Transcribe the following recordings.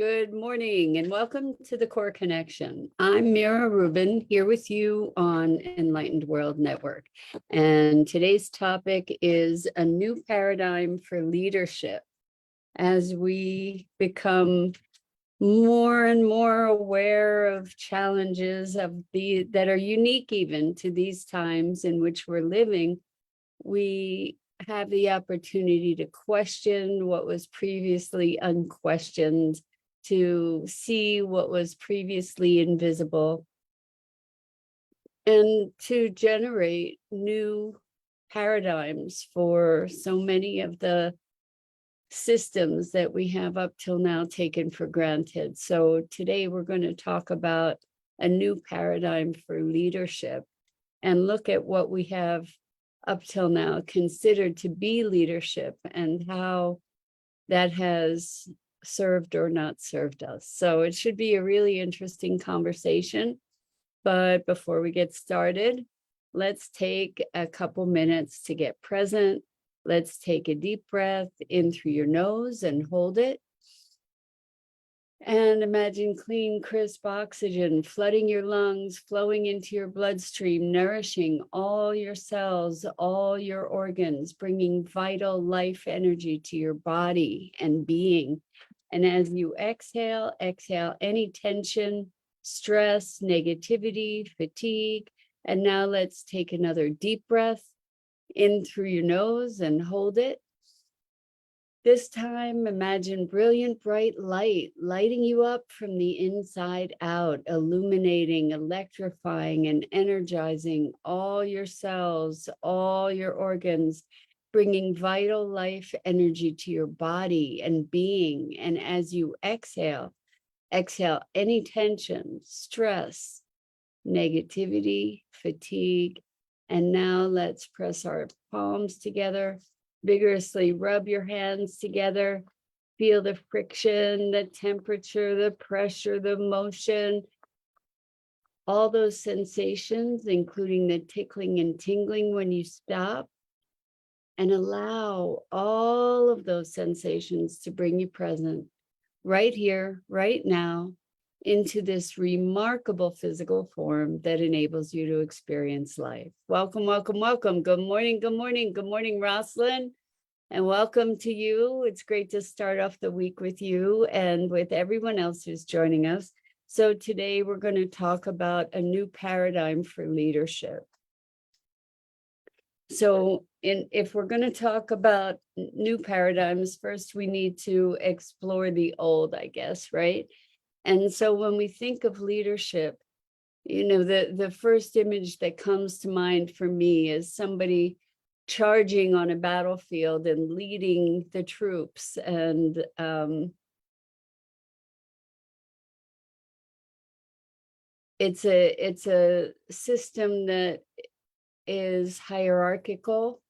Good morning and welcome to the Core Connection. I'm Mira Rubin here with you on Enlightened World Network. And today's topic is a new paradigm for leadership. As we become more and more aware of challenges that are unique even to these times in which we're living, we have the opportunity to question what was previously unquestioned, to see what was previously invisible, and to generate new paradigms for so many of the systems that we have up till now taken for granted. So today we're going to talk about a new paradigm for leadership and look at what we have up till now considered to be leadership and how that has served or not served us. So it should be a really interesting conversation. But before we get started, let's take a couple minutes to get present. Let's take a deep breath in through your nose and hold it. And imagine clean, crisp oxygen flooding your lungs, flowing into your bloodstream, nourishing all your cells, all your organs, bringing vital life energy to your body and being. And as you exhale any tension, stress, negativity, fatigue. And now let's take another deep breath in through your nose and hold it. This time, imagine brilliant, bright light lighting you up from the inside out, illuminating, electrifying, and energizing all your cells, all your organs, bringing vital life energy to your body and being. And as you exhale any tension, stress, negativity, fatigue. And now let's press our palms together. Vigorously rub your hands together, feel the friction, the temperature, the pressure, the motion, all those sensations, including the tickling and tingling when you stop, and allow all of those sensations to bring you present right here, right now, into this remarkable physical form that enables you to experience life. Welcome, welcome, welcome. Good morning, good morning, good morning, Rosalind. And welcome to you. It's great to start off the week with you and with everyone else who's joining us. So today we're going to talk about a new paradigm for leadership. So if we're going to talk about new paradigms, first we need to explore the old, I guess, right? And so when we think of leadership, you know, the first image that comes to mind for me is somebody charging on a battlefield and leading the troops. And it's a system that is hierarchical,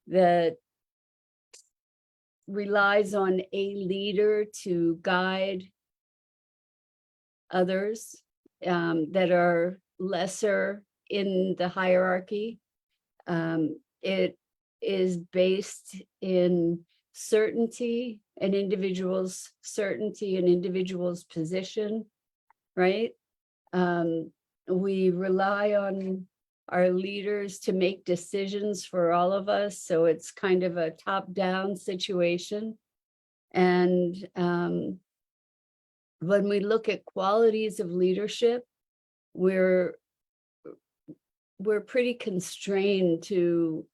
that relies on a leader to guide others that are lesser in the hierarchy. It is based in certainty, an individual's certainty, an individual's position, right? We rely on our leaders to make decisions for all of us. So it's kind of a top-down situation. And when we look at qualities of leadership, we're pretty constrained to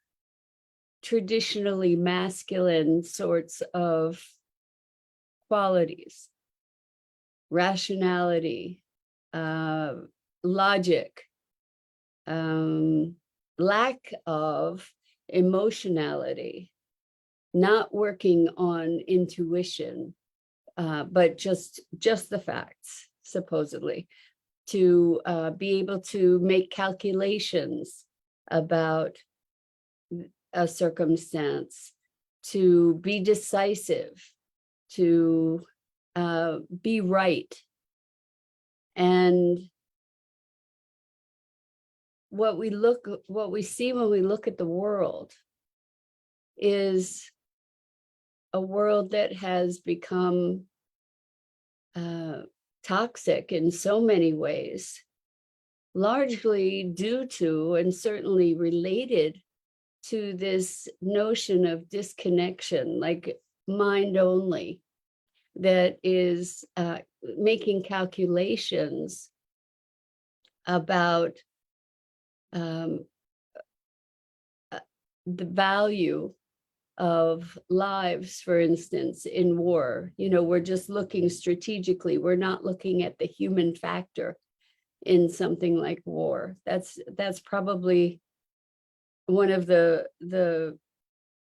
traditionally masculine sorts of qualities: rationality, logic, lack of emotionality, not working on intuition, but just the facts, supposedly, to be able to make calculations about a circumstance, to be decisive, to be right. And what we see when we look at the world is a world that has become toxic in so many ways, largely due to and certainly related to this notion of disconnection, like mind only, that is making calculations about um, the value of lives, for instance, in war. We're just looking strategically. We're not looking at the human factor in something like war. That's probably one of the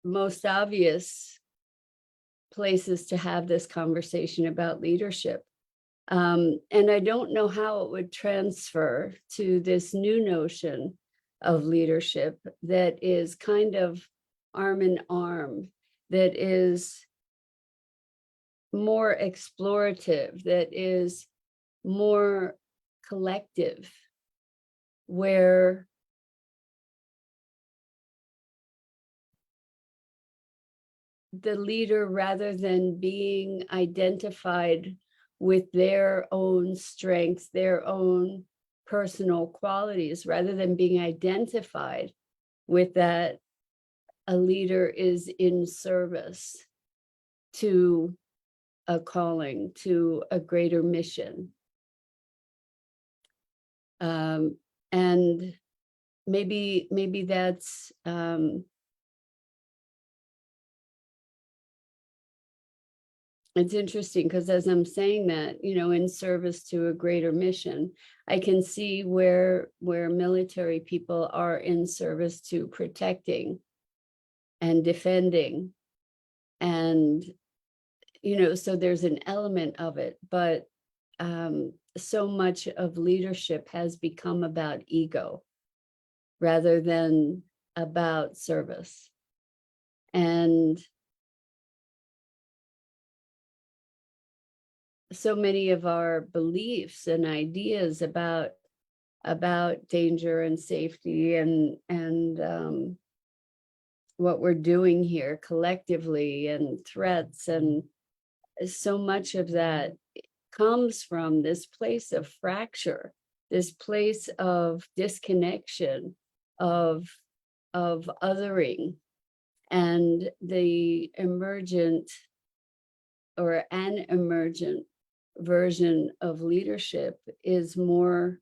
most obvious places to have this conversation about leadership. And I don't know how it would transfer to this new notion of leadership that is kind of arm in arm, that is more explorative, that is more collective, where the leader, rather than being identified with their own strengths, their own personal qualities, rather than being identified with that, a leader is in service to a calling, to a greater mission. And maybe that's it's interesting, because as I'm saying that, in service to a greater mission, I can see where military people are in service to protecting and defending. And, so there's an element of it, but so much of leadership has become about ego rather than about service. And so many of our beliefs and ideas about danger and safety and what we're doing here collectively, and threats, and so much of that comes from this place of fracture, this place of disconnection, of othering. And the emergent or an emergent version of leadership is more,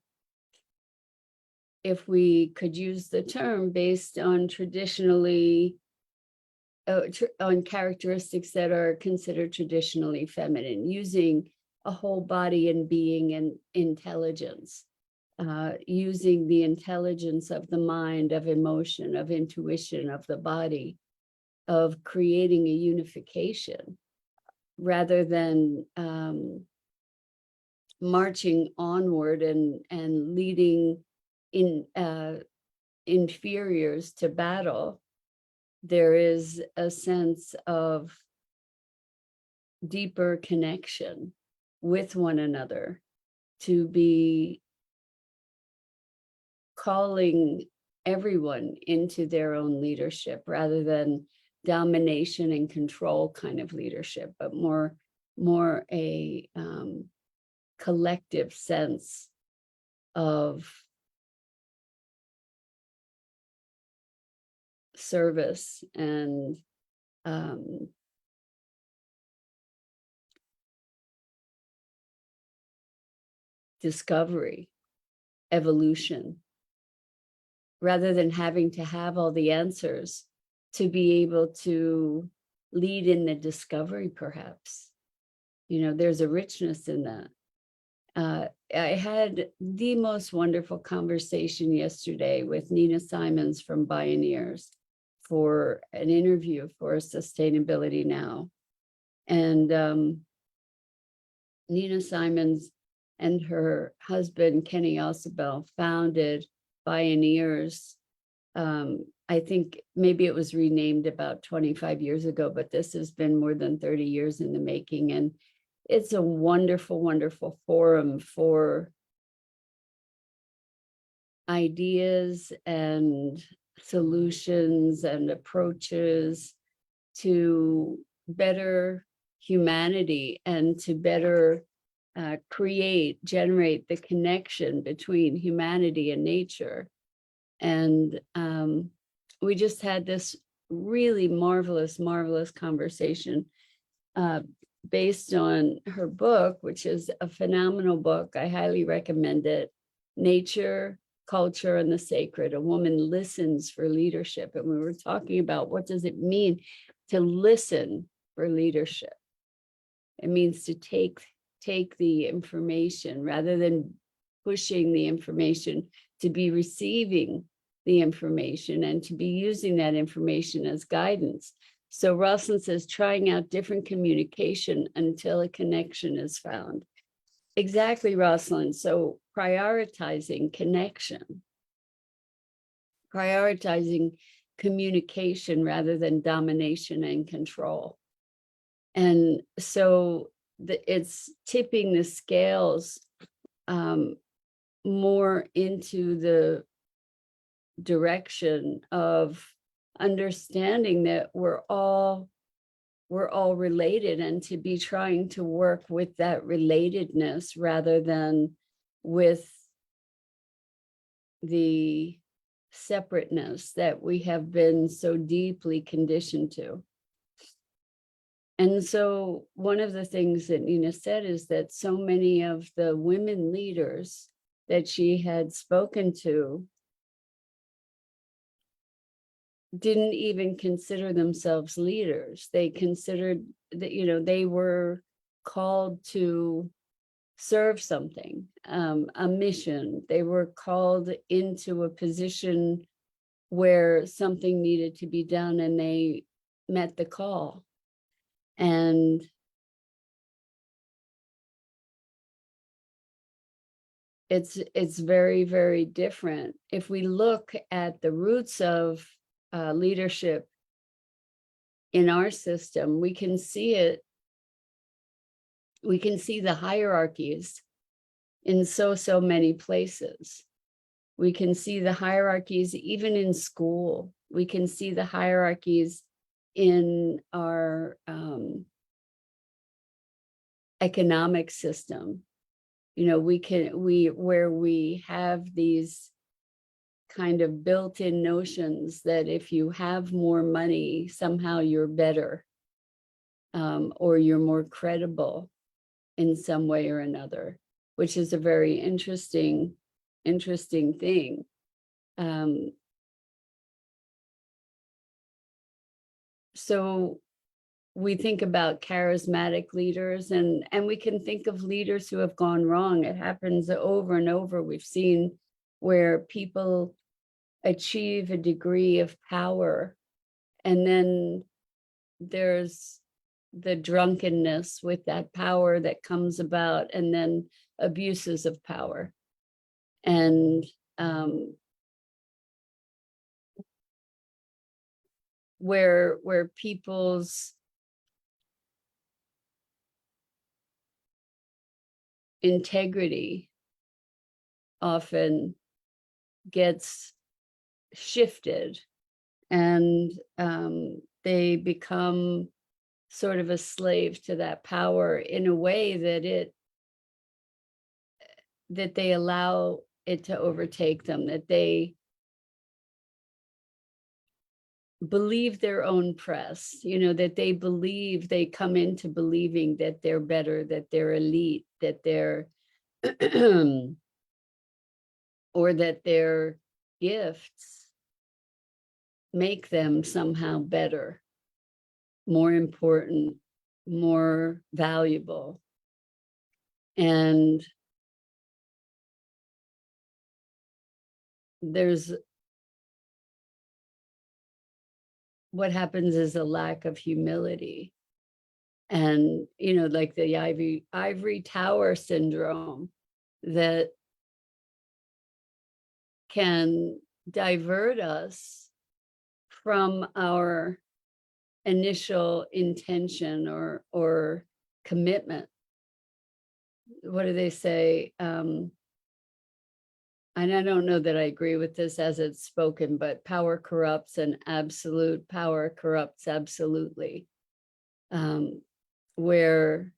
if we could use the term, based on traditionally on characteristics that are considered traditionally feminine, using a whole body and being and intelligence, using the intelligence of the mind, of emotion, of intuition, of the body, of creating a unification, rather than marching onward and leading in inferiors to battle. There is a sense of deeper connection with one another, to be calling everyone into their own leadership, rather than domination and control kind of leadership, but more a collective sense of service and discovery, evolution, rather than having to have all the answers, to be able to lead in the discovery, perhaps. There's a richness in that. I had the most wonderful conversation yesterday with Nina Simons from Bioneers for an interview for Sustainability Now. And Nina Simons and her husband, Kenny Ausubel, founded Bioneers. I think maybe it was renamed about 25 years ago, but this has been more than 30 years in the making. And it's a wonderful, wonderful forum for ideas and solutions and approaches to better humanity and to better generate the connection between humanity and nature. And we just had this really marvelous, marvelous conversation based on her book, which is a phenomenal book. I highly recommend it. Nature, Culture, and the Sacred. A Woman Listens for Leadership. And we were talking about what does it mean to listen for leadership. It means to take the information rather than pushing the information, to be receiving the information and to be using that information as guidance. So Rosalind says, trying out different communication until a connection is found. Exactly, Rosalind. So prioritizing connection, prioritizing communication rather than domination and control. And so it's tipping the scales more into the direction of understanding that we're all related, and to be trying to work with that relatedness rather than with the separateness that we have been so deeply conditioned to. And so one of the things that Nina said is that so many of the women leaders that she had spoken to didn't even consider themselves leaders. They considered that, they were called to serve something, a mission. They were called into a position where something needed to be done, and they met the call. And it's very, very different. If we look at the roots of leadership in our system, we can see it. We can see the hierarchies in so many places. We can see the hierarchies even in school. We can see the hierarchies in our economic system. Where we have these kind of built-in notions that if you have more money, somehow you're better, or you're more credible in some way or another, which is a very interesting thing. So we think about charismatic leaders, and we can think of leaders who have gone wrong. It happens over and over. We've seen where people achieve a degree of power, and then there's the drunkenness with that power that comes about, and then abuses of power. And where people's integrity often gets shifted, and they become sort of a slave to that power in a way that they allow it to overtake them, that they believe their own press, that they come into believing that they're better, that they're elite, that they're or that their gifts make them somehow better, more important, more valuable. And what happens is a lack of humility, and like the ivory tower syndrome that can divert us from our initial intention or commitment. What do they say? And I don't know that I agree with this as it's spoken, but power corrupts, and absolute power corrupts absolutely. Where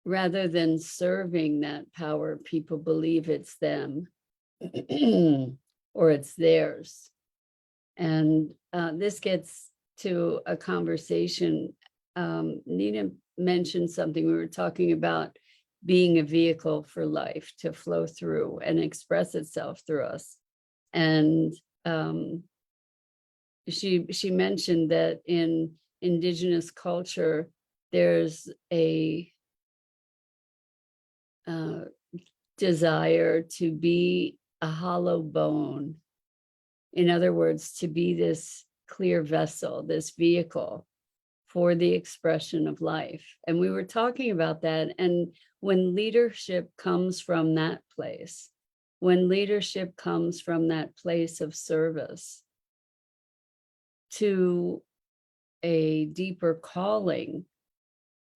rather than serving that power, people believe it's them or it's theirs. And this gets to a conversation. Nina mentioned something. We were talking about being a vehicle for life to flow through and express itself through us. And she mentioned that in indigenous culture, there's a desire to be a hollow bone. In other words, to be this clear vessel, this vehicle for the expression of life. And we were talking about that. And when leadership comes from that place, when leadership comes from that place of service to a deeper calling,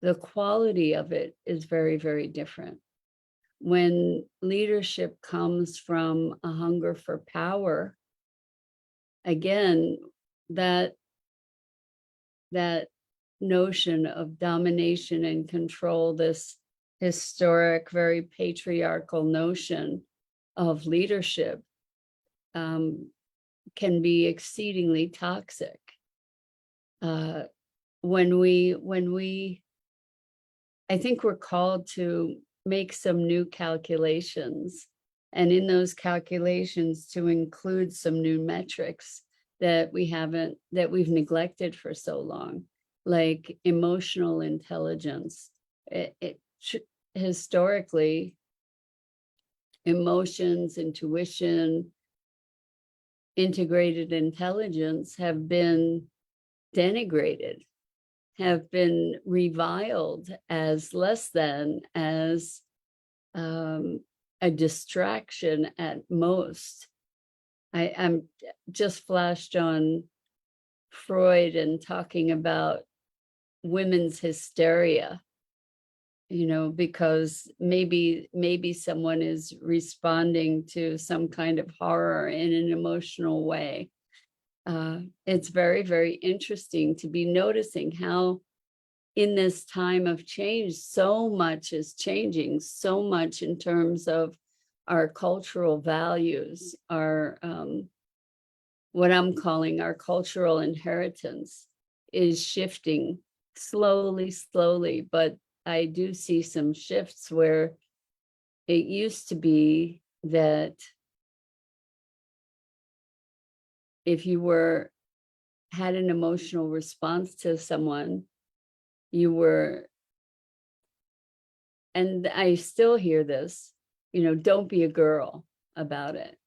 the quality of it is very, very different. When leadership comes from a hunger for power, again, that notion of domination and control, this historic, very patriarchal notion of leadership, can be exceedingly toxic. When we, I think we're called to make some new calculations, and in those calculations to include some new metrics that we've neglected for so long, like emotional intelligence. Historically, emotions, intuition, integrated intelligence have been denigrated, have been reviled as less than, as a distraction at most. I'm just flashed on Freud and talking about women's hysteria, because maybe someone is responding to some kind of horror in an emotional way. It's very, very interesting to be noticing how in this time of change, so much is changing, so much in terms of our cultural values, our what I'm calling our cultural inheritance is shifting slowly, but I do see some shifts where it used to be that if you had an emotional response to someone, you were, and I still hear this, don't be a girl about it,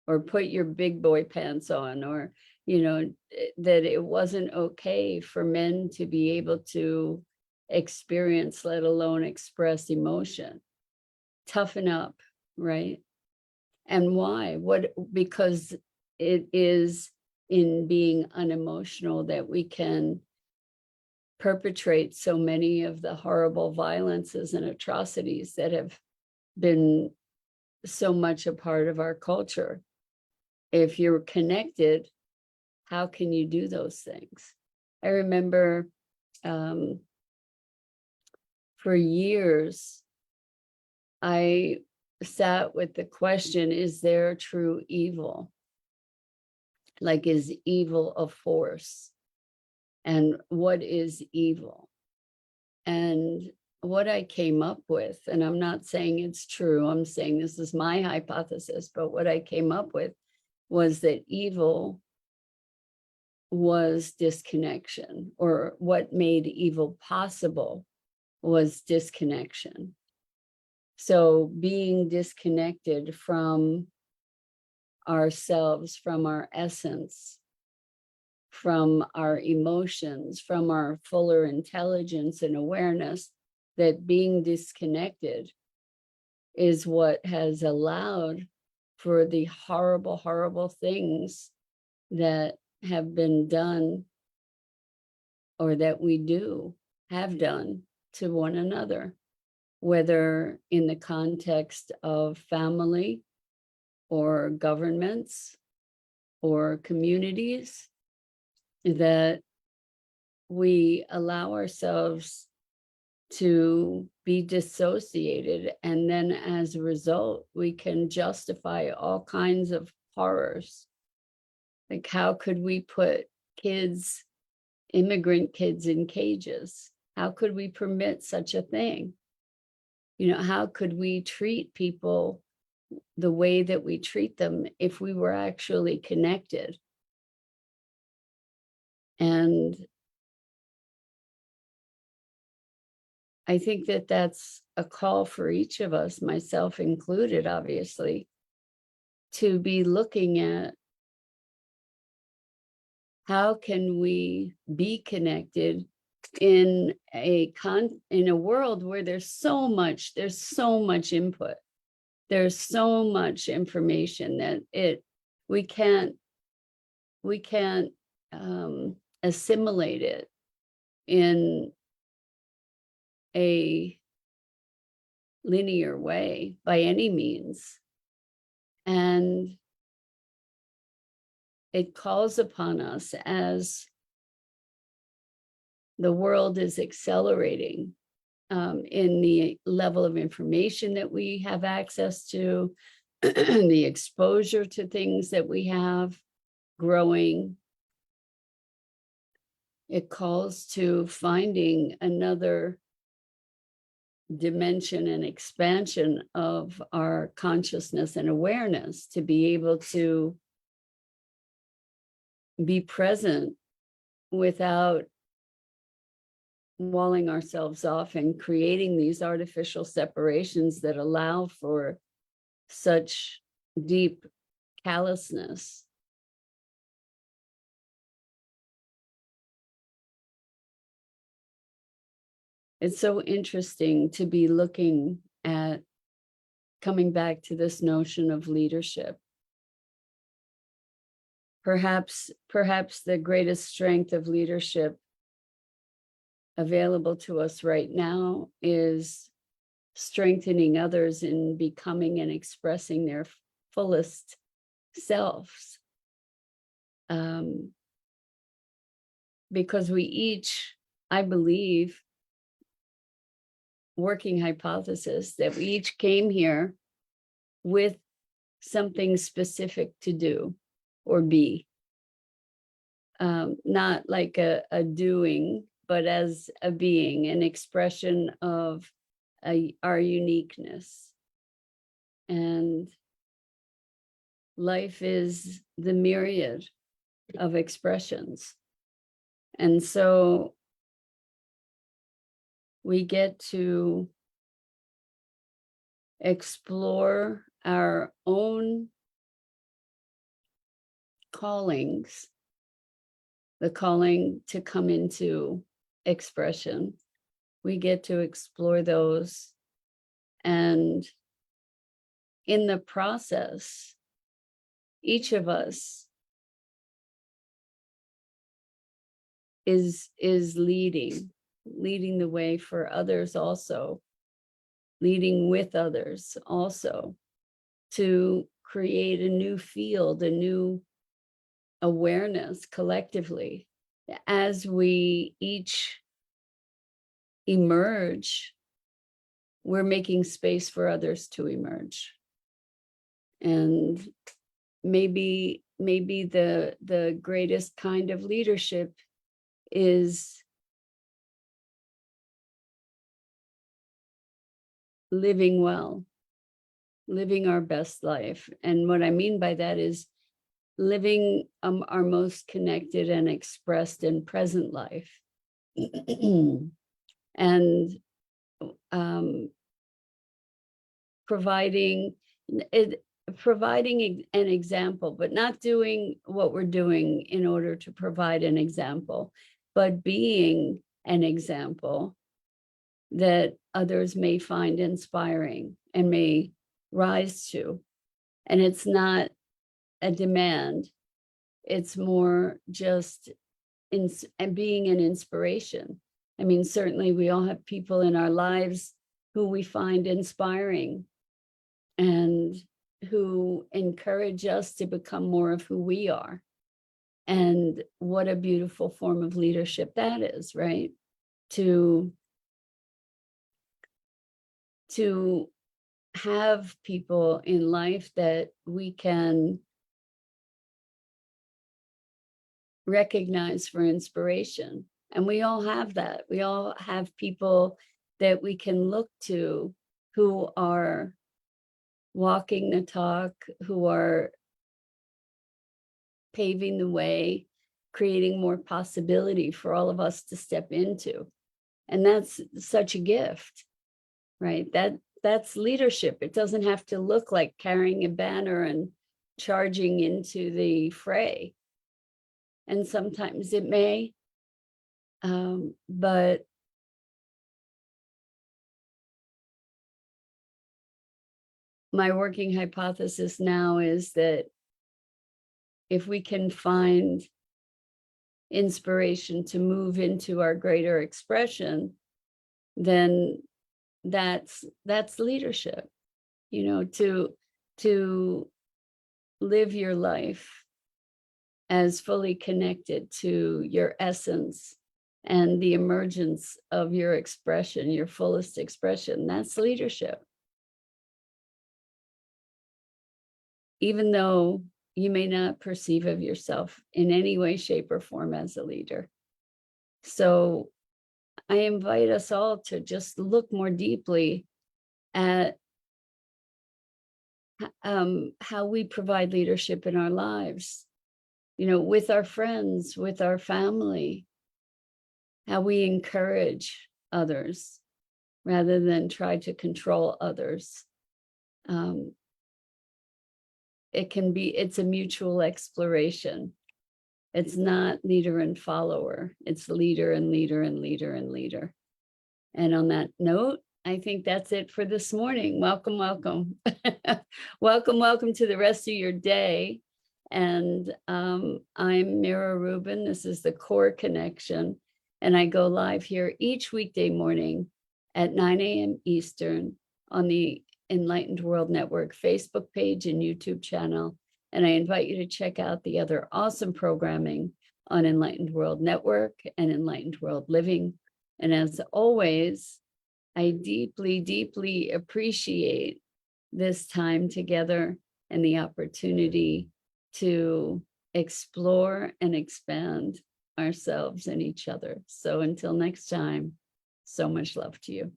or put your big boy pants on, or, that it wasn't okay for men to be able to experience, let alone express emotion. Toughen up, right? And why? Because it is in being unemotional that we can perpetrate so many of the horrible violences and atrocities that have been so much a part of our culture. If you're connected, how can you do those things? I remember for years, I sat with the question, is there true evil? Like, is evil a force? And what is evil? And what I came up with, and I'm not saying it's true, I'm saying this is my hypothesis, but what I came up with was that evil was disconnection, or what made evil possible was disconnection. So being disconnected from ourselves, from our essence, from our emotions, from our fuller intelligence and awareness, that being disconnected is what has allowed for the horrible, horrible things that have been done, or that we have done to one another, whether in the context of family or governments or communities, that we allow ourselves to be dissociated. And then as a result, we can justify all kinds of horrors. Like, how could we put kids, immigrant kids, in cages? How could we permit such a thing? You know, how could we treat people the way that we treat them if we were actually connected? And I think that that's a call for each of us, myself included, obviously, to be looking at how can we be connected in a world where there's so much input, there's so much information that we can't assimilate it in a linear way by any means. And it calls upon us, as the world is accelerating in the level of information that we have access to, the exposure to things that we have growing. It calls to finding another dimension and expansion of our consciousness and awareness, to be able to be present without walling ourselves off and creating these artificial separations that allow for such deep callousness. It's so interesting to be looking at, coming back to this notion of leadership. Perhaps the greatest strength of leadership available to us right now is strengthening others in becoming and expressing their fullest selves. Because we each, I believe, working hypothesis, that we each came here with something specific to do or be. Not like a doing, but as a being, an expression of our uniqueness. And life is the myriad of expressions. And so we get to explore our own callings, the calling to come into expression. We get to explore those. And in the process, each of us is leading the way for others also, leading with others also, to create a new field, a new awareness collectively. As we each emerge, we're making space for others to emerge. And maybe the greatest kind of leadership is living well, living our best life. And what I mean by that is living our most connected and expressed and present life. And providing an example, but not doing what we're doing in order to provide an example, but being an example that others may find inspiring and may rise to. And it's not a demand, it's more just being an inspiration. I mean, certainly we all have people in our lives who we find inspiring and who encourage us to become more of who we are. And what a beautiful form of leadership that is, right? To to have people in life that we can recognize for inspiration. And we all have that. We all have people that we can look to who are walking the talk, who are paving the way, creating more possibility for all of us to step into. And that's such a gift, right? That's leadership. It doesn't have to look like carrying a banner and charging into the fray. And sometimes it may, but my working hypothesis now is that if we can find inspiration to move into our greater expression, then that's leadership, to live your life as fully connected to your essence and the emergence of your expression, your fullest expression. That's leadership. Even though you may not perceive of yourself in any way, shape, or form as a leader. So I invite us all to just look more deeply at how we provide leadership in our lives, with our friends, with our family, how we encourage others rather than try to control others. It's a mutual exploration. It's not leader and follower. It's leader and leader and leader and leader. And on that note, I think that's it for this morning. Welcome, welcome. welcome to the rest of your day. And I'm Mira Rubin. This is the Core Connection. And I go live here each weekday morning at 9 a.m. Eastern on the Enlightened World Network Facebook page and YouTube channel. And I invite you to check out the other awesome programming on Enlightened World Network and Enlightened World Living. And as always, I deeply, deeply appreciate this time together and the opportunity to explore and expand ourselves and each other. So until next time, so much love to you.